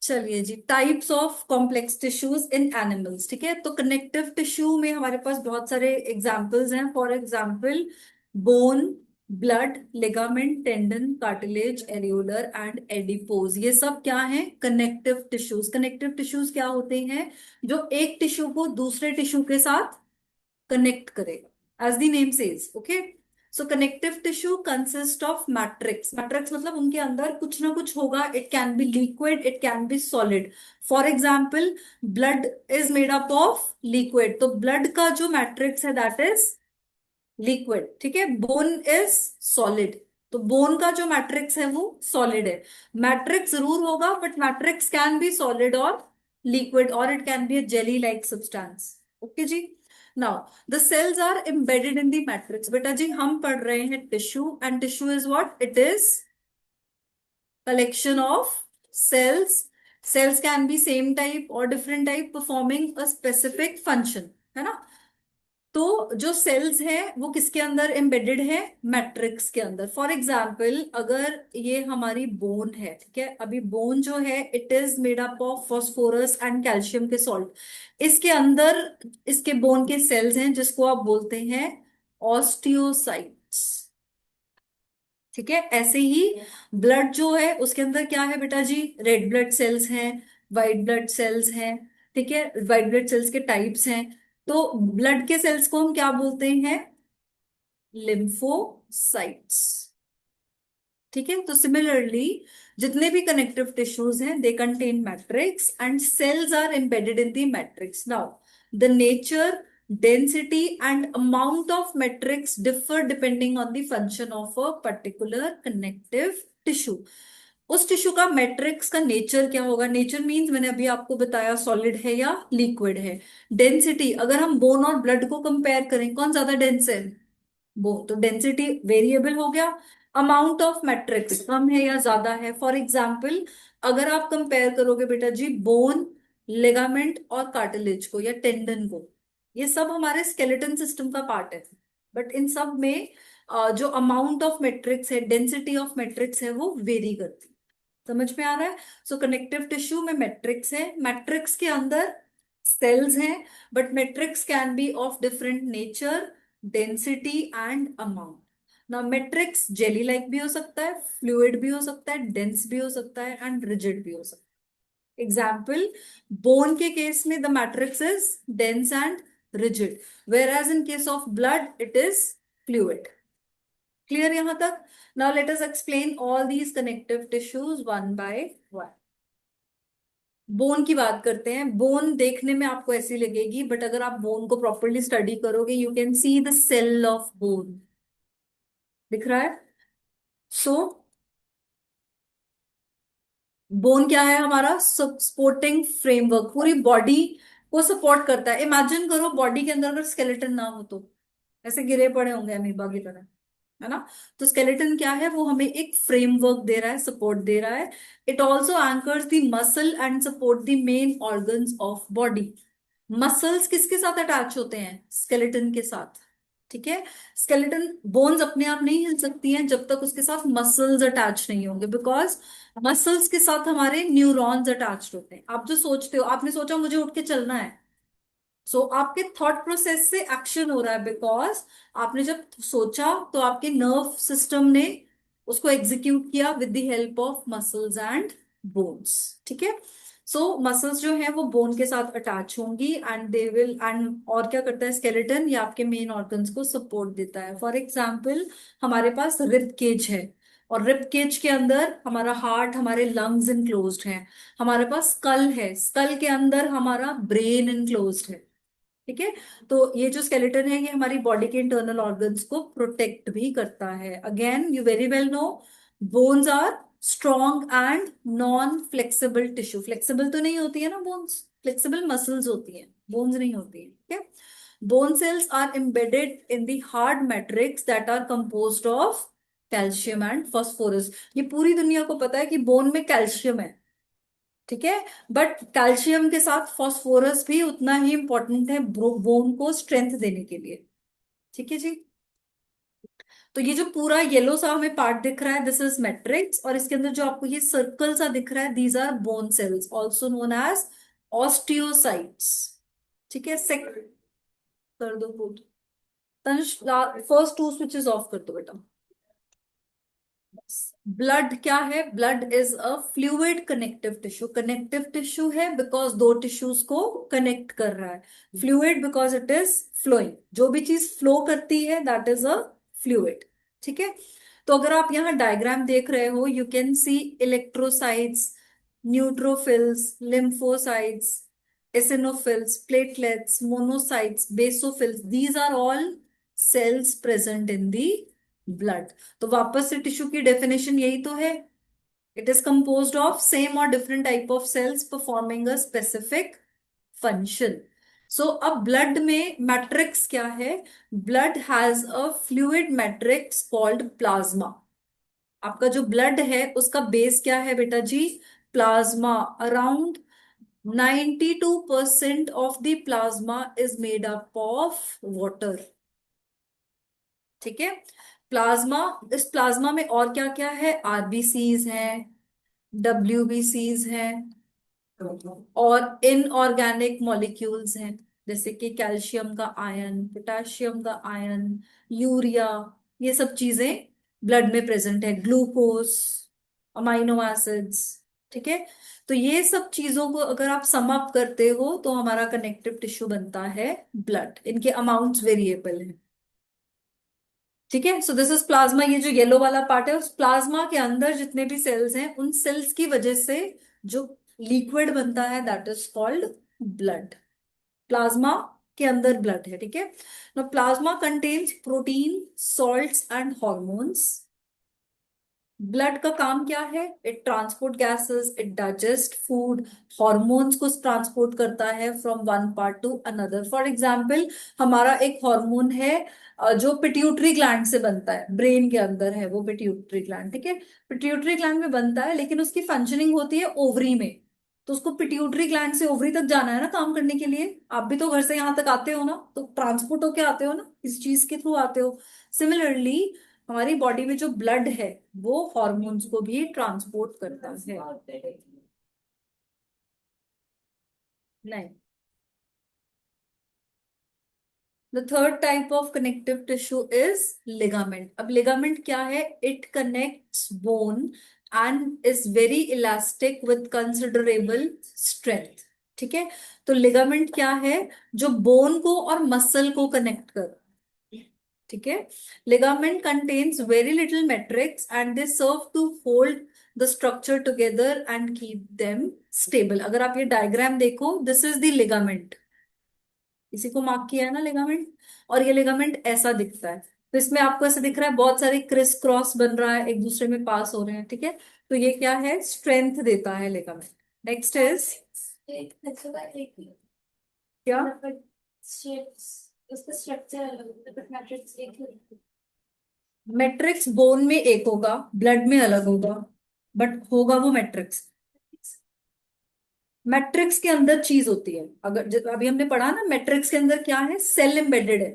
चलिए जी, types of complex tissues in animals. ठीक है, तो कनेक्टिव टिश्यू में हमारे पास बहुत सारे एग्जाम्पल्स हैं। For example, bone, blood, ligament, tendon, cartilage, areolar and adipose, ये सब क्या हैं? Connective tissues. कनेक्टिव टिश्यूज क्या होते हैं? जो एक टिश्यू को दूसरे टिश्यू के साथ कनेक्ट करेगा, as the name says. Okay, so connective tissue consist of matrix. Matrix मतलब उनके अंदर कुछ ना कुछ होगा। It can be liquid, it can be solid. For example, blood is made up of liquid, तो ब्लड का जो मैट्रिक्स है दैट इज लिक्विड। ठीक है, बोन इज सॉलिड, तो बोन का जो मैट्रिक्स है वो सॉलिड है। मैट्रिक्स जरूर होगा, but matrix can be solid और लिक्विड, और it can be a jelly like substance. Okay जी। Now the cells are embedded in the matrix. बेटा जी, हम पढ़ रहे हैं tissue, and tissue is what? It is collection of cells. Cells can be same type or different type performing a specific function, है ना? तो जो सेल्स है वो किसके अंदर एम्बेडेड है? मैट्रिक्स के अंदर। फॉर एग्जाम्पल, अगर ये हमारी बोन है, ठीक है, अभी बोन जो है it is made up of phosphorus and calcium के सॉल्ट। इसके अंदर इसके बोन के सेल्स हैं जिसको आप बोलते हैं ऑस्टियोसाइट्स। ठीक है, ऐसे ही ब्लड जो है उसके अंदर क्या है बेटा जी? रेड ब्लड सेल्स हैं, वाइट ब्लड सेल्स हैं। ठीक है, वाइट ब्लड सेल्स के टाइप्स हैं। तो ब्लड के सेल्स को हम क्या बोलते हैं? लिम्फोसाइट्स। ठीक है, तो सिमिलरली जितने भी कनेक्टिव टिश्यूज हैं they contain matrix and cells are embedded in the matrix. Now the nature, density and amount of matrix differ depending on the function of a particular connective tissue. उस tissue का matrix का nature क्या होगा? Nature means मैंने अभी आपको बताया, solid है या लिक्विड है। डेंसिटी, अगर हम बोन और ब्लड को कंपेयर करें, कौन ज्यादा डेंस है? वो तो डेंसिटी वेरिएबल हो गया। अमाउंट ऑफ मैट्रिक्स कम है या ज्यादा है? फॉर एग्जाम्पल, अगर आप कंपेयर करोगे बेटा जी बोन, लिगामेंट और कार्टिलेज को या टेंडन को, ये सब हमारे स्केलेटन सिस्टम का पार्ट है। बट इन सब में जो अमाउंट ऑफ मैट्रिक्स है, डेंसिटी ऑफ मैट्रिक्स है, वो वेरी करती है। समझ में आ रहा है? सो कनेक्टिव टिश्यू में मैट्रिक्स है, मैट्रिक्स के अंदर सेल्स हैं, but matrix can B of different nature, density and amount. ना मैट्रिक्स जेली लाइक भी हो सकता है, फ्लूइड भी हो सकता है, डेंस भी हो सकता है एंड रिजिड भी हो सकता है। एग्जाम्पल, बोन के केस में the matrix is dense and rigid, whereas in case of blood it is fluid. Clear यहां तक? Now let us explain all these connective tissues one by one. Bone की बात करते हैं। Bone देखने में आपको ऐसी लगेगी, बट अगर आप बोन को प्रॉपरली स्टडी करोगे you can see the cell of bone. दिख रहा है? सो बोन क्या है? हमारा सपोर्टिंग फ्रेमवर्क, पूरी बॉडी को सपोर्ट करता है। इमेजिन करो बॉडी के अंदर अगर स्केलेटन ना हो तो ऐसे गिरे पड़े होंगे अमीबा की तरह, है ना? तो स्केलेटन क्या है? वो हमें एक फ्रेमवर्क दे रहा है, सपोर्ट दे रहा है। It also anchors the muscle and support the main organs of body. Muscles किसके साथ अटैच होते हैं? स्केलेटन के साथ। ठीक है, स्केलेटन बोन्स अपने आप नहीं हिल सकती हैं जब तक उसके साथ मसल्स अटैच नहीं होंगे, बिकॉज मसल्स के साथ हमारे न्यूरॉन्स अटैच होते हैं। आप जो सोचते हो, आपने सोचा मुझे उठ के चलना है, सो आपके थॉट प्रोसेस से एक्शन हो रहा है, बिकॉज आपने जब सोचा तो आपके नर्व सिस्टम ने उसको एग्जीक्यूट किया with the help of muscles and bones. ठीक है, सो मसल्स जो है वो बोन के साथ अटैच होंगी एंड दे विल एंड और क्या करता है स्केलेटन? ये आपके मेन ऑर्गन्स को सपोर्ट देता है। फॉर एग्जाम्पल, हमारे पास रिब केज है, और रिब केज के अंदर हमारा हार्ट, हमारे लंग्स इनक्लोज्ड हैं। हमारे पास स्कल है, स्कल के अंदर हमारा ब्रेन इनक्लोज्ड है। ठीक है, तो ये जो स्केलेटन है ये हमारी बॉडी के इंटरनल ऑर्गन्स को प्रोटेक्ट भी करता है। Again you very well know, bones are strong and non flexible tissue. Flexible तो नहीं होती है ना बोन्स, फ्लेक्सिबल मसल्स होती हैं, बोन्स नहीं होती है। ठीक है, bone cells are embedded in the hard matrix that are composed of calcium and phosphorus. ये पूरी दुनिया को पता है कि बोन में कैल्शियम है, ठीक है, बट कैल्शियम के साथ फास्फोरस भी उतना ही इंपॉर्टेंट है बोन को स्ट्रेंथ देने के लिए। ठीक है जी। तो ये जो पूरा येलो सा हमें पार्ट दिख रहा है, दिस इज मैट्रिक्स, और इसके अंदर जो आपको ये सर्कल सा दिख रहा है, these are bone cells also known as osteocytes. ठीक है, सेक कर दो फूट। Tanush, first two switches off कर दो बेटा। ब्लड क्या है? Blood is a fluid connective tissue. Connective tissue है बिकॉज दो टिश्यूज को कनेक्ट कर रहा है। Fluid because it is flowing. जो भी चीज फ्लो करती है दैट इज अ फ्लूइड। ठीक है। तो अगर आप यहाँ डायग्राम देख रहे हो, you can see erythrocytes, neutrophils, lymphocytes, eosinophils, platelets, monocytes, basophils, these are all cells present in the blood। तो वापस से टिश्यू की डेफिनेशन यही तो है, it is composed of same और different type of cells performing a specific function. So अब blood में मैट्रिक्स क्या है? Blood has a fluid matrix called plasma. आपका जो ब्लड है उसका बेस क्या है बेटा जी? Plasma. Around 92% of the plasma is made up of water। ठीक है। प्लाज्मा, इस प्लाज्मा में और क्या क्या है? आरबीसीज हैं, डब्ल्यूबीसीज हैं, और इनऑर्गेनिक मॉलिक्यूल्स हैं, जैसे कि कैल्शियम का आयन, पोटेशियम का आयन, यूरिया, ये सब चीजें ब्लड में प्रेजेंट है, ग्लूकोज, अमाइनो एसिड्स। ठीक है। तो ये सब चीजों को अगर आप सम अप करते हो तो हमारा कनेक्टिव टिश्यू बनता है ब्लड। इनके अमाउंट्स वेरिएबल हैं। ठीक है। So this is plasma. ये जो येलो वाला पार्ट है, उस प्लाज्मा के अंदर जितने भी सेल्स हैं, उन सेल्स की वजह से जो लिक्विड बनता है that is called blood. Plasma के अंदर ब्लड है। ठीक है। ना, plasma contains protein, salts and hormones. Blood का काम क्या है? It transport gases, it digest food, hormones को ट्रांसपोर्ट करता है from one part two another. For example, हमारा एक हार्मोन है जो पिट्यूटरी ग्लैंड से बनता है, ब्रेन के अंदर है वो पिट्यूटरी ग्लैंड। ठीक है। पिट्यूटरी ग्लैंड में बनता है, लेकिन उसकी फंक्शनिंग होती है ओवरी में। तो उसको पिट्यूटरी ग्लैंड से ओवरी तक जाना है ना काम करने के लिए। आप भी तो घर से यहाँ तक आते हो ना, तो ट्रांसपोर्ट होके आते हो ना, इस चीज के थ्रू आते हो। सिमिलरली हमारी बॉडी में जो ब्लड है वो हॉर्मोन्स को भी ट्रांसपोर्ट करता है। नहीं। The third type of connective tissue is ligament. अब लिगामेंट क्या है? It connects bone and is very elastic with considerable strength. ठीक है। तो लिगामेंट क्या है? जो बोन को और मसल को कनेक्ट कर। ठीक है। Ligament contains very little matrix and they serve to hold the structure together and keep them stable. अगर आप ये डायग्राम देखो, दिस इज द लिगामेंट। इसी को मार्क किया है ना लिगामेंट। और ये लिगामेंट ऐसा दिखता है। तो इसमें आपको ऐसा दिख रहा है, बहुत सारे क्रिस क्रॉस बन रहा है, एक दूसरे में पास हो रहे हैं। ठीक है। तो ये क्या है? स्ट्रेंथ देता है लिगामेंट। नेक्स्ट इज क्या? मैट्रिक्स बोन में एक होगा, ब्लड में अलग होगा, बट होगा वो मैट्रिक्स। मैट्रिक्स के अंदर चीज होती है। अगर अभी हमने पढ़ा ना, मैट्रिक्स के अंदर क्या है? सेल एम्बेडेड है।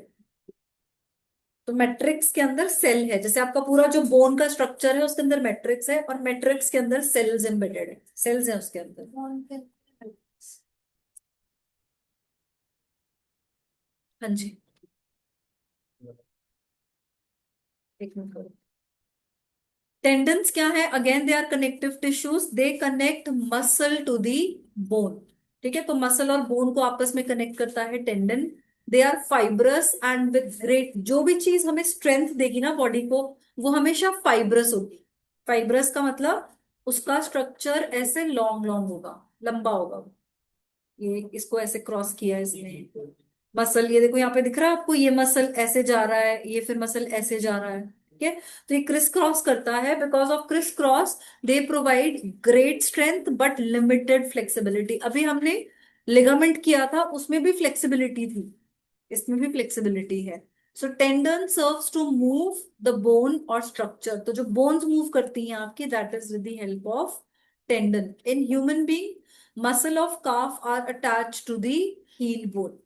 तो मैट्रिक्स के अंदर सेल है, जैसे आपका पूरा जो बोन का स्ट्रक्चर है उसके अंदर मैट्रिक्स है, और मैट्रिक्स के अंदर सेल्स एम्बेडेड है, सेल्स है उसके अंदर। हाँ जी। एक मिनट करो। टेंडन्स क्या है? Again they are connective tissues, they connect muscle to the bone. ठीक है। तो मसल और बोन को आपस में कनेक्ट करता है tendon. They are fibrous and with great, जो भी चीज हमें स्ट्रेंथ देगी ना बॉडी को, वो हमेशा फाइब्रस होगी। फाइब्रस का मतलब उसका स्ट्रक्चर ऐसे लॉन्ग लॉन्ग होगा, लंबा होगा। ये इसको ऐसे क्रॉस किया है इसने। मसल ये देखो, यहाँ पे दिख रहा है आपको, ये मसल ऐसे जा रहा है, ये फिर मसल ऐसे जा रहा है। ठीक है। तो ये क्रिस क्रॉस करता है, because of criss cross they provide great strength but limited flexibility. अभी हमने लिगामेंट किया था, उसमें भी फ्लेक्सिबिलिटी थी, इसमें भी फ्लेक्सिबिलिटी है। So tendon serves to move the bone और स्ट्रक्चर। तो जो बोन्स मूव करती हैं आपकी, that is with the help of tendon. In human being, muscle of calf are attach to the heel bone.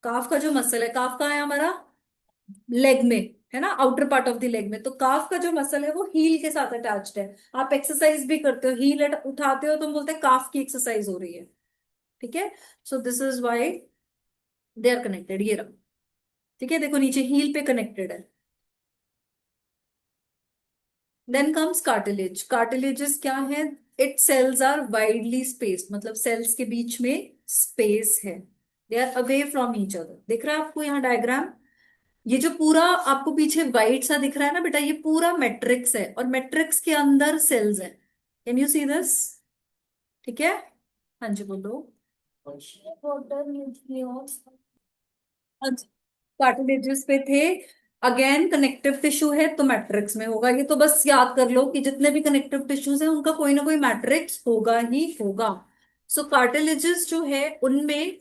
Calf का जो muscle है, काफ का है हमारा लेग में, है ना, outer part of the leg में। तो काफ का जो मसल है वो हील के साथ अटैच्ड है। आप एक्सरसाइज भी करते हो, हील उठाते हो, तो हम बोलते हैं काफ की एक्सरसाइज हो रही है। ठीक है। So this is why they are connected, ये रहा। ठीक है, देखो नीचे हील पे कनेक्टेड है। Then comes cartilage. कार्टिलेजेस क्या है? It cells are widely spaced, मतलब सेल्स के बीच में स्पेस है। They are away from each other. दिख रहा है आपको यहाँ डायग्राम? ये जो पूरा आपको पीछे वाइट सा दिख रहा है ना बेटा, ये पूरा मैट्रिक्स है, और मैट्रिक्स के अंदर सेल्स है। Can you see this? ठीक है। हाँ जी बोलो। कार्टिलेजेस पे थे। अगेन कनेक्टिव टिश्यू है तो मैट्रिक्स में होगा। ये तो बस याद कर लो कि जितने भी कनेक्टिव टिश्यूज हैं उनका कोई ना कोई मैट्रिक्स होगा ही होगा। सो कार्टिलेजेस जो है उनमें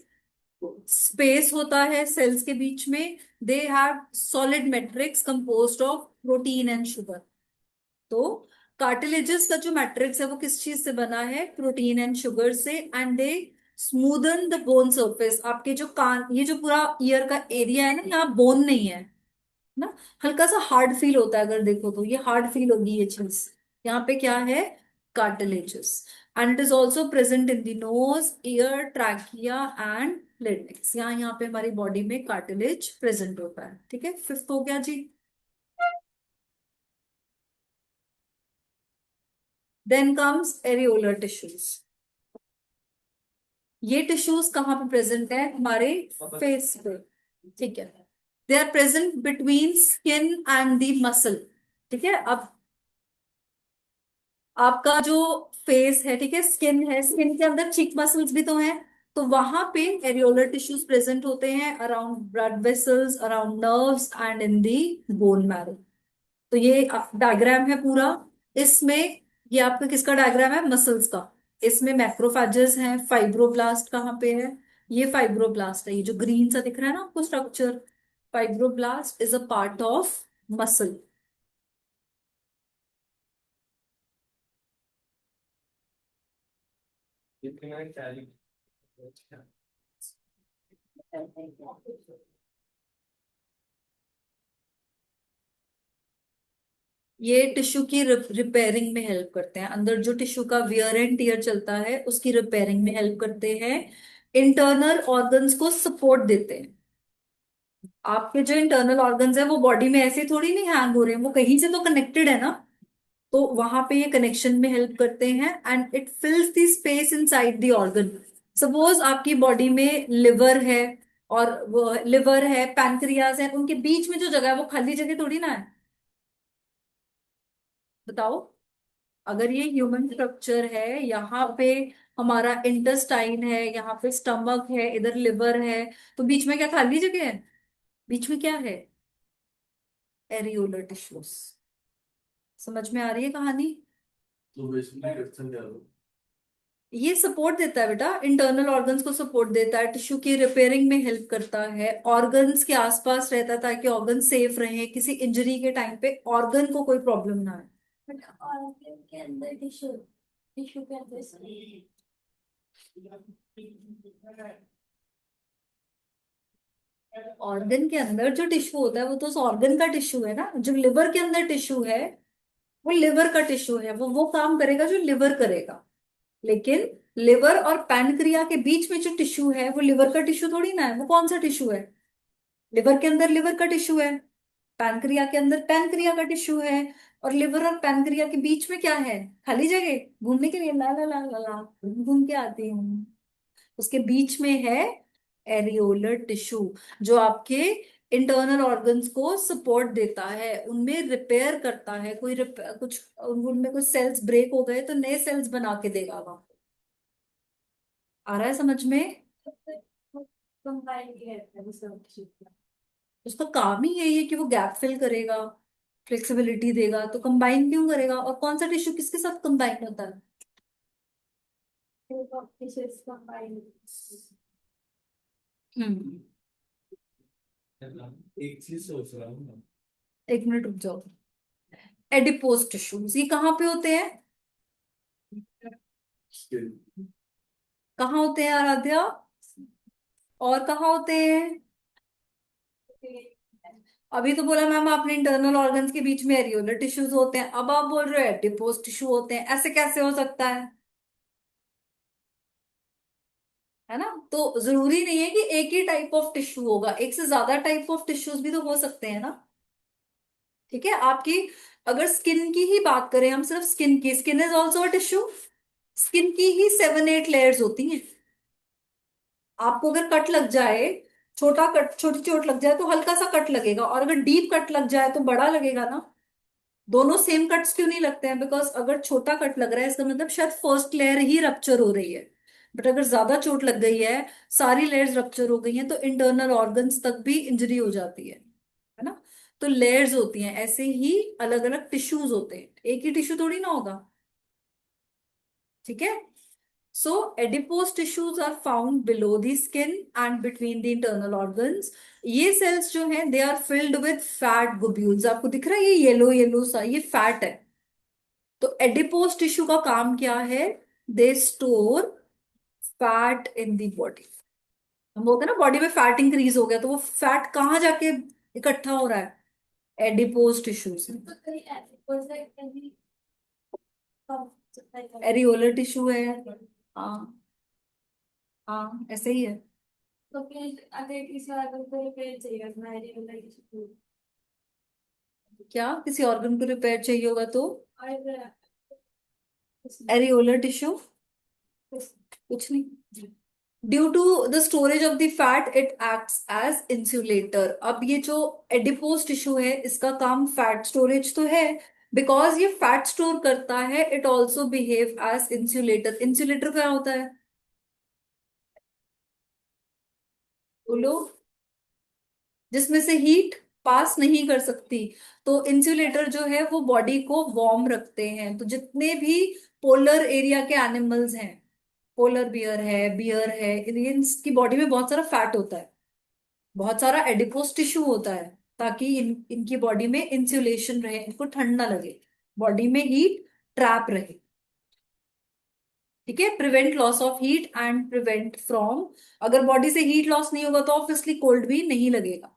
स्पेस होता है सेल्स के बीच में। They have solid matrix composed of protein and sugar. तो कार्टिलेजेस का जो मैट्रिक्स है वो किस चीज से बना है? प्रोटीन एंड शुगर से। And they smoothen the bone surface. आपके जो कान, ये जो पूरा ईयर का एरिया है ना, यहाँ बोन नहीं है ना, हल्का सा हार्ड फील होता है। अगर देखो तो ये हार्ड फील होगी ये चीज। यहाँ पे क्या है? Cartilages. And it is also present in the nose, year, trachea and latex. यहाँ पे हमारी बॉडी में कार्टिलेज प्रेजेंट होता है। ठीक है, फिफ्थ हो गया जी। Then comes areolar tissues. ये टिश्यूज कहाँ पे प्रेजेंट है? हमारे फेस पे। ठीक है। They are present between skin and the muscle. ठीक है। अब आपका जो फेस है, ठीक है, स्किन है, स्किन के अंदर चीक मसल्स भी तो हैं। तो वहां पे एरियोलर टिश्यूज प्रेजेंट होते हैं around blood vessels, around nerves and in the bone marrow. तो ये डायग्राम है पूरा। इसमें ये आपका किसका डायग्राम है? मसल्स का। इसमें मैक्रोफेजेस हैं। फाइब्रोब्लास्ट कहाँ पे है? ये फाइब्रोब्लास्ट है, ये जो ग्रीन सा दिख रहा है ना आपको structure. Fibroblast is a part of muscle. ये टिश्यू की रिपेयरिंग में हेल्प करते हैं। अंदर जो टिश्यू का वियर एंड टीयर चलता है उसकी रिपेयरिंग में हेल्प करते हैं। इंटरनल ऑर्गन्स को सपोर्ट देते हैं। आपके जो इंटरनल ऑर्गन्स है वो बॉडी में ऐसे थोड़ी नहीं हैंग हो रहे हैं, वो कहीं से तो कनेक्टेड है ना। तो वहां पे ये कनेक्शन में हेल्प करते हैं। And it फिल्स the space inside the organ. Suppose आपकी बॉडी में लिवर है, और वो लिवर है, पैनक्रियाज है, उनके बीच में जो जगह है वो खाली जगह थोड़ी ना है। बताओ। अगर ये ह्यूमन स्ट्रक्चर है, यहाँ पे हमारा इंटेस्टाइन है, यहाँ पे स्टमक है, इधर लिवर है, तो बीच में क्या खाली जगह है? बीच में क्या है? Areolar tissues. समझ में आ रही है कहानी? तो बेसिकली क्वेश्चन क्या था? ये सपोर्ट देता है बेटा, इंटरनल ऑर्गन्स को सपोर्ट देता है, टिश्यू की रिपेयरिंग में हेल्प करता है, ऑर्गन्स के आसपास रहता है ताकि ऑर्गन सेफ रहे, किसी इंजरी के टाइम पे ऑर्गन को कोई प्रॉब्लम ना आए। बट ऑर्गन के अंदर टिश्यू, टिश्यू के अंदर ऑर्गन के अंदर जो टिश्यू होता है वो तो उस ऑर्गन का टिश्यू है ना। जो लिवर के अंदर टिश्यू है वो लिवर का टिश्यू है, वो काम करेगा जो लिवर करेगा। लेकिन लिवर और पैनक्रिया के बीच में जो टिश्यू है वो लिवर का टिश्यू थोड़ी ना है। वो कौन सा टिश्यू है? लिवर के अंदर लिवर का टिश्यू है, पैनक्रिया के अंदर पैनक्रिया का टिश्यू है। और लिवर और पैनक्रिया के बीच में क्या है? खाली जगह। घूमने के लिए ला ला ला ला ला घूम घूम के आती हूँ। उसके बीच में है एरियोलर टिश्यू, जो आपके इंटरनल ऑर्गन्स को सपोर्ट देता है, उनमें रिपेयर करता है। कोई कुछ उनमें कुछ सेल्स ब्रेक हो गए तो नए सेल्स बना के देगा वहां। आ रहा है समझ में? उसका काम ही यही है कि वो गैप फिल करेगा, फ्लेक्सिबिलिटी देगा। तो कंबाइन क्यों करेगा? और कौन सा टिश्यू किसके साथ कंबाइन होता है? हम्म। एक चीज सोच रहा हूँ ना। एक मिनट रुक जाओ। एडिपोज टिश्यूज ये कहाँ पे होते हैं? स्किल। कहाँ होते हैं आराध्या? और कहाँ होते हैं? अभी तो बोला मैम आपने इंटरनल ऑर्गन्स के बीच में एरियोलर टिश्यूज होते हैं, अब आप बोल रहे हो एडिपोज टिश्यू होते हैं, ऐसे कैसे हो सकता है ना? तो जरूरी नहीं है कि एक ही टाइप ऑफ टिश्यू होगा, एक से ज्यादा टाइप ऑफ टिश्यूज भी तो हो सकते हैं ना। ठीक है आपकी, अगर स्किन की ही बात करें हम, सिर्फ स्किन की, skin is also a tissue. Skin की ही 7-8 लेयर्स होती हैं। आपको अगर कट लग जाए, छोटा कट, छोटी चोट लग जाए तो हल्का सा कट लगेगा, और अगर डीप कट लग जाए तो बड़ा लगेगा ना। दोनों सेम कट्स क्यों नहीं लगते हैं? बिकॉज अगर छोटा कट लग रहा है इसका मतलब शायद फर्स्ट लेयर ही रप्चर हो रही है। बट अगर ज्यादा चोट लग गई है, सारी लेयर्स रप्चर हो गई हैं, तो इंटरनल ऑर्गन्स तक भी इंजरी हो जाती है ना? तो लेयर्स होती हैं, ऐसे ही अलग अलग टिश्यूज होते हैं, एक ही टिश्यू थोड़ी ना होगा। ठीक है। So adipose tissues are found below the skin and between the internal organs. ये सेल्स जो हैं they are filled with fat globules. आपको दिख रहा है ये येलो येलो सा, ये फैट है। तो एडिपोज टिश्यू का काम क्या है? They store fat in the body. हम बोलते हैं ना बॉडी में फैट इंक्रीज हो गया, तो वो फैट कहाँ जाके इकट्ठा हो रहा है? एडिपोज टिश्यूज में। एरियोलर टिश्यू है। हाँ। हाँ ऐसे ही है। तो फिर अगर किसी ऑर्गन को रिपेयर चाहिए अपना एरियोलर टिश्यू, क्या किसी ऑर्गन को रिपेयर चाहिए होगा तो एरियोलर टिश्यू कुछ नहीं। Due to the storage of the fat it acts as insulator. अब ये जो एडिपोज टिश्यू है इसका काम फैट स्टोरेज तो है, बिकॉज ये फैट स्टोर करता है, it also behave as insulator. Insulator क्या होता है? बोलो। जिसमें से हीट पास नहीं कर सकती। तो इंसुलेटर जो है वो बॉडी को वार्म रखते हैं। तो जितने भी पोलर एरिया के एनिमल्स हैं, पोलर बियर है, इनकी बॉडी में बहुत सारा फैट होता है, बहुत सारा एडिपोज टिश्यू होता है, ताकि इनकी बॉडी में इंसुलेशन रहे, इनको ठंड ना लगे, बॉडी में हीट ट्रैप रहे। ठीक है, prevent loss of heat and prevent from, अगर बॉडी से हीट लॉस नहीं होगा तो ऑब्वियसली कोल्ड भी नहीं लगेगा।